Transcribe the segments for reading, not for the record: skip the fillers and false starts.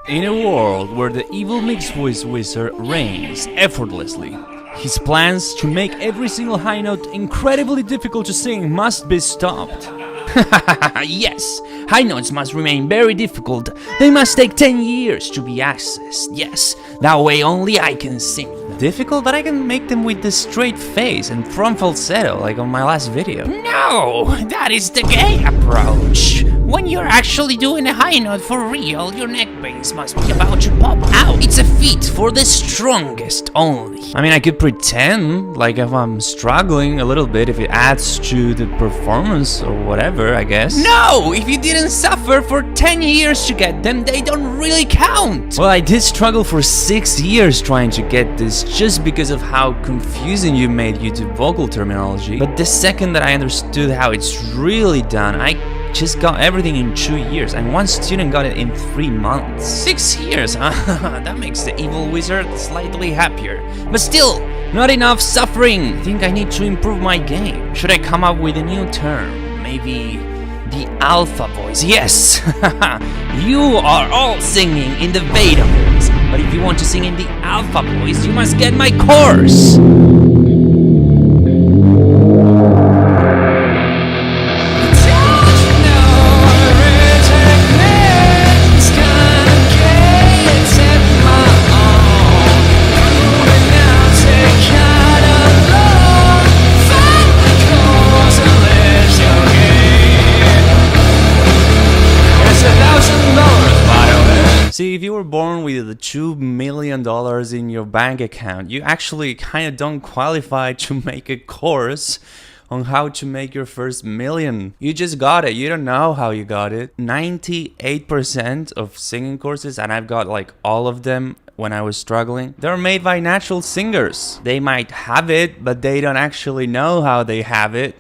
In a world where the evil mixed voice wizard reigns effortlessly, his plans to make every single high note incredibly difficult to sing must be stopped. Yes, high notes must remain very difficult. They must take 10 years to be accessed. Yes, that way only I can sing. Difficult, but I can make them with the straight face and front falsetto like on my last video. No, that is the gay approach. When you're actually doing a high note for real, your neck veins must be about to pop out. It's a feat for the strongest only. I mean, I could pretend like if I'm struggling a little bit, if it adds to the performance or whatever, I guess. No, if you didn't suffer for 10 years to get them, they don't really count. Well, I did struggle for 6 years trying to get this just because of how confusing you made YouTube vocal terminology. But the second that I understood how it's really done, I just got everything in 2 years, and one student got it in 3 months. 6 years, huh? That makes the evil wizard slightly happier. But still, not enough suffering. I think I need to improve my game. Should I come up with a new term? Maybe the alpha voice. Yes! You are all singing in the beta voice, but if you want to sing in the alpha voice, you must get my course. See, if you were born with the $2 million in your bank account, you actually kind of don't qualify to make a course on how to make your first million. You just got it. You don't know how you got it. 98% of singing courses, and I've got like all of them when I was struggling, they're made by natural singers. They might have it, but they don't actually know how they have it.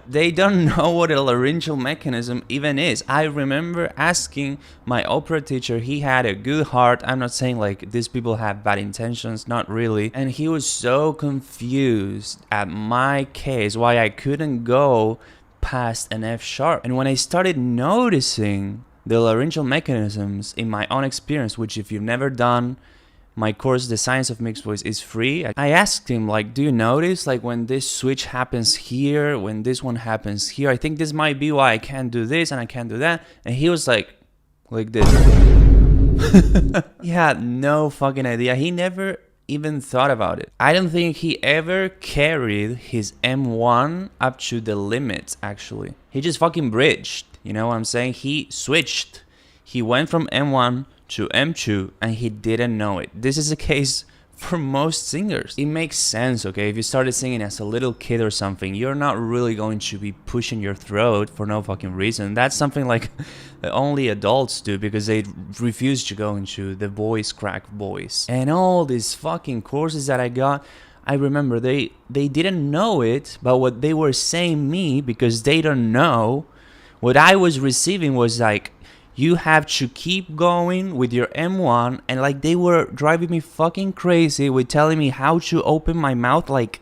They don't know what a laryngeal mechanism even is. I remember asking my opera teacher, he had a good heart. I'm not saying like these people have bad intentions, not really. And he was so confused at my case, why I couldn't go past an F sharp. And when I started noticing the laryngeal mechanisms in my own experience, which if you've never done my course, The Science of Mixed Voice, is free. I asked him, like, do you notice like when this switch happens here, when this one happens here? I think this might be why I can't do this and I can't do that. And he was like this. He had no fucking idea. He never even thought about it. I don't think he ever carried his M1 up to the limits, actually. He just fucking bridged. You know what I'm saying? He switched. He went from M1 to M2 and he didn't know it. This is a case for most singers. It makes sense, okay? If you started singing as a little kid or something, you're not really going to be pushing your throat for no fucking reason. That's something like only adults do because they refuse to go into the voice crack voice. And all these fucking courses that I got, I remember they didn't know it, but what they were saying me, because they don't know, what I was receiving was like, you have to keep going with your M1, and like they were driving me fucking crazy with telling me how to open my mouth like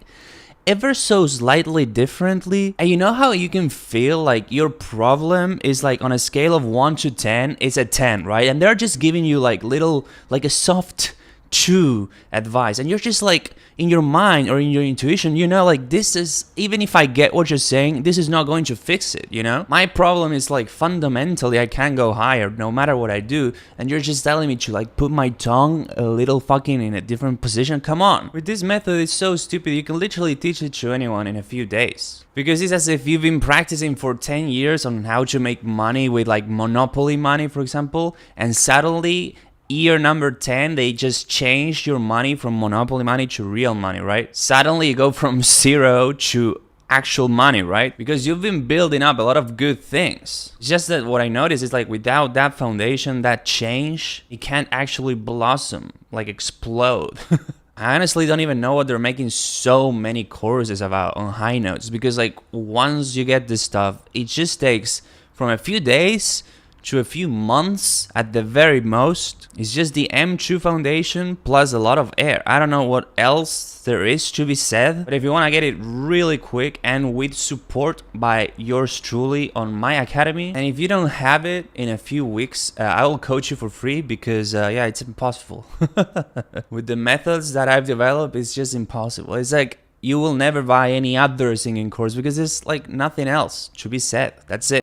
ever so slightly differently. And you know how you can feel like your problem is like on a scale of 1 to 10, it's a 10, right? And they're just giving you like little, like a soft 2 advice, and you're just like in your mind or in your intuition, you know, like this is, even if I get what you're saying, this is not going to fix it, you know? My problem is like fundamentally I can't go higher no matter what I do, and you're just telling me to like put my tongue a little fucking in a different position. Come on. With this method, it's so stupid. You can literally teach it to anyone in a few days, because it's as if you've been practicing for 10 years on how to make money with like Monopoly money, for example, and suddenly year number 10, they just changed your money from Monopoly money to real money, right? Suddenly you go from 0 to actual money, right? Because you've been building up a lot of good things. It's just that what I noticed is like without that foundation, that change, it can't actually blossom, like explode. I honestly don't even know what they're making so many courses about on high notes, because like once you get this stuff, it just takes from a few days to a few months at the very most. It's just the M2 foundation plus a lot of air. I don't know what else there is to be said, but if you want to get it really quick and with support by yours truly on my academy, and if you don't have it in a few weeks, I will coach you for free because yeah, it's impossible. With the methods that I've developed, it's just impossible. It's like you will never buy any other singing course because there's like nothing else to be said. That's it.